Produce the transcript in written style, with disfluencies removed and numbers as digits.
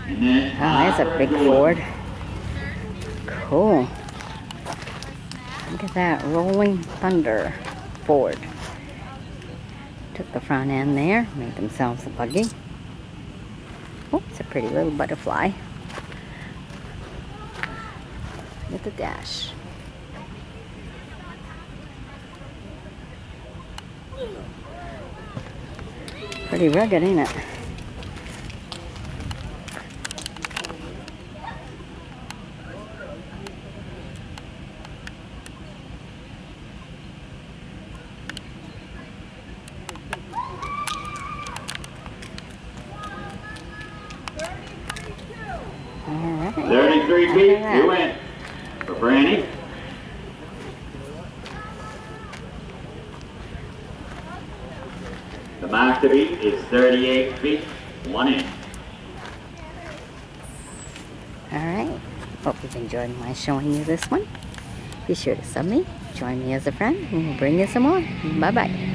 Oh, that's a big Ford. Cool. Look at that rolling thunder Ford. Took the front end there, made themselves a buggy. Oh, it's a pretty little butterfly. With the dash. Pretty rugged, ain't it? Alright. 33 feet, you win. For Franny. The mark to beat is 38 feet, 1 inch. Alright. Hope you've enjoyed my showing you this one. Be sure to sub me, join me as a friend, and we'll bring you some more. Bye-bye.